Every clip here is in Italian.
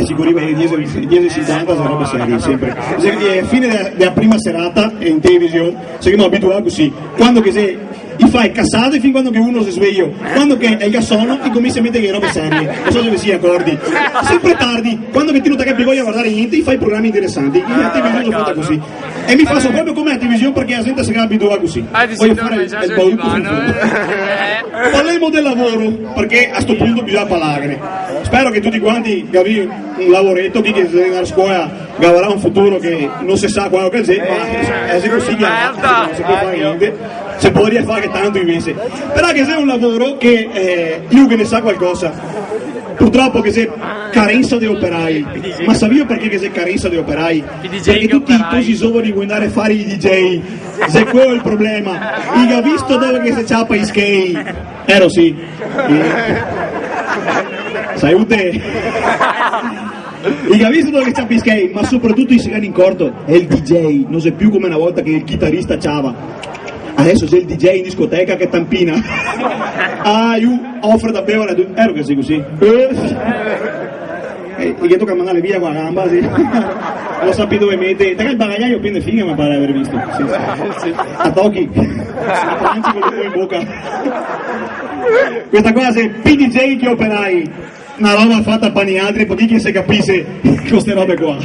sicuramente 10-50 sono robe serie, sempre. A fine della prima serata in televisione, siamo abituati così, quando che sei i fai cassate fin quando che uno si sveglia, quando che è il gassono e cominci a mettere le robe serie, non so se vi si accordi, sempre tardi, quando che ti non ti capi voglia guardare niente, fai programmi interessanti, in televisione sono fatta così, e mi faccio proprio come la televisione perché la gente si abitua così, voglio fare il bauluco. Parliamo del lavoro, perché a sto punto bisogna parlare, spero che tutti quanti avete un lavoretto, chi che sta a scuola avrà un futuro che non si sa quello che c'è, ma è così che non si può fare niente. Se podría fare tanto invece, però che sia un lavoro che io che ne sa qualcosa, purtroppo che c'è carenza di operai, ma sapevo perché che c'è carenza di operai? Perché tutti così giovani vogliono andare a fare i DJ, se quello è il problema, io ho visto dove che si ciappa i skate, ero sì, sai te? Io ho visto dove che ciappa i skate, ma soprattutto i segani in corto, è il DJ, non sei più come una volta che il chitarrista ciava. Adesso c'è il DJ in discoteca che tampina. Io offro da bere, ero che sei così. E che tocca mandare via con la gamba, sì. Lo sappi dove mette. Te il bagagliaio pieno di figa mi pare aver visto. Sì. A tocchi. A pranzi con il in bocca. Questa cosa è PDJ che operai. Una roba fatta a pani altri, per chi che si capisce queste robe qua.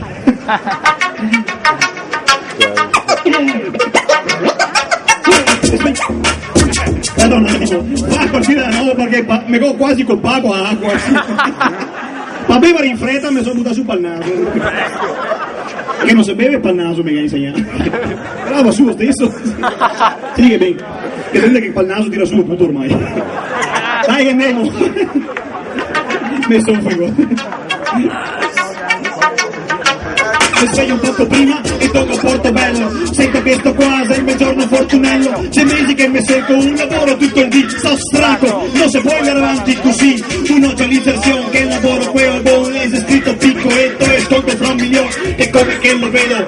Aspetta un attimo, fa partire da nuovo perché mi ho quasi colpato a acqua. Ma bevere in fretta mi sono buttato su pal naso. Che non si beve pal naso mi ha insegnato. Però va su lo stesso. Si dice bene, che sente che pal naso tira su tutto ormai. Dai che andiamo. Mi sono frigo. Mi sveglio un poco prima e tocco Portobello, sento che sto qua, sei il mio giorno fortunello, c'è mesi che mi secco un lavoro tutto il dì, sto straco, non si può andare avanti così, un'autorizzazione che il lavoro quello è buono, è scritto piccoletto e sconto fra un milione, e come che lo vedo,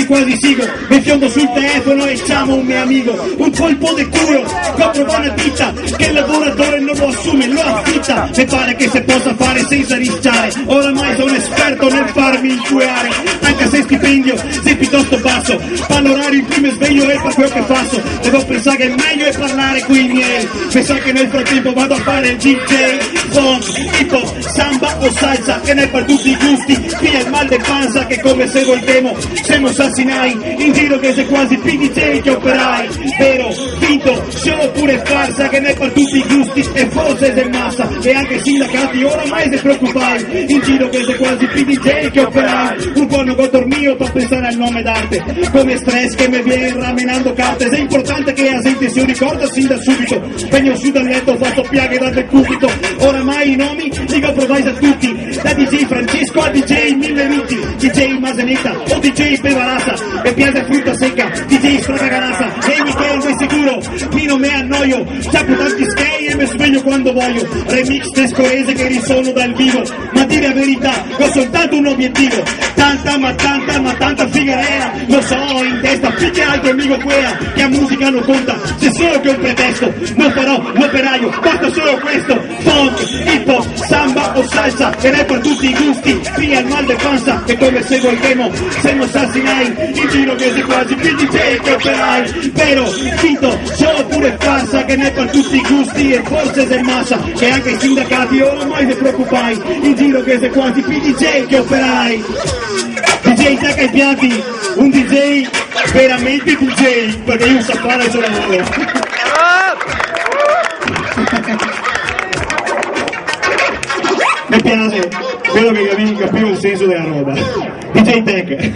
quasi sigo, mi fiondo sul telefono e chiamo un mio amico, un colpo di culo, compro buona ditta, che il lavoratore non lo assume, lo affitta, mi pare che si possa fare senza rischiare, oramai sono esperto nel farmi incuare, anche se stipendio sei piuttosto basso, l'orario in cui mi sveglio è per quello che faccio, devo pensare che il meglio è parlare con i miei, pensa che nel frattempo vado a fare il DJ, funk, hip hop, samba o salsa, che ne per tutti i gusti, piglia il mal de panza che come se voltemo, siamo assassinai, in giro che sei quasi PDJ che operai, vero, finto, show oppure farsa, che ne per tutti i gusti, e forse è massa, e anche i sindacati oramai si preoccupai, in giro che sei quasi PDJ che operai, un buono dormio per pensare al nome d'arte, come stress che mi viene ramenando carte, è importante che la gente si ricorda sin da subito, vengo su dal letto, faccio piaghe dal decubito, oramai i nomi dico provai a tutti, da DJ Francesco a DJ Mille Viti, DJ Masenetta o DJ Pevarasa, e piazza frutta secca, DJ Stragaganassa, e Michele sei sicuro, qui non mi annoio, ciappo tanti skate e mi sveglio quando voglio, remix tescorese che risono dal vivo, ma dire la verità, ho soltanto un obiettivo, tanta figherera, lo so in testa, più che altro amico quella, che a musica non conta, se solo che un pretesto, non farò l'operaio, basta solo questo, funk, hip hop, samba o salsa, che ne per tutti i gusti, piglia il mal de panza, che come se voltemo, siamo assassinai, in giro che sei quasi PDJ che operai, vero, finto, show oppure farsa, che ne per tutti i gusti, e forse sei massa, che anche i sindacati oramai ne preoccupai, in giro che sei quasi PDJ che operai. DJ tacca i piatti, un DJ veramente DJ, perché io so fare il suo lavoro. Mi piace, quello che capivo il senso della roba. DJ Tech.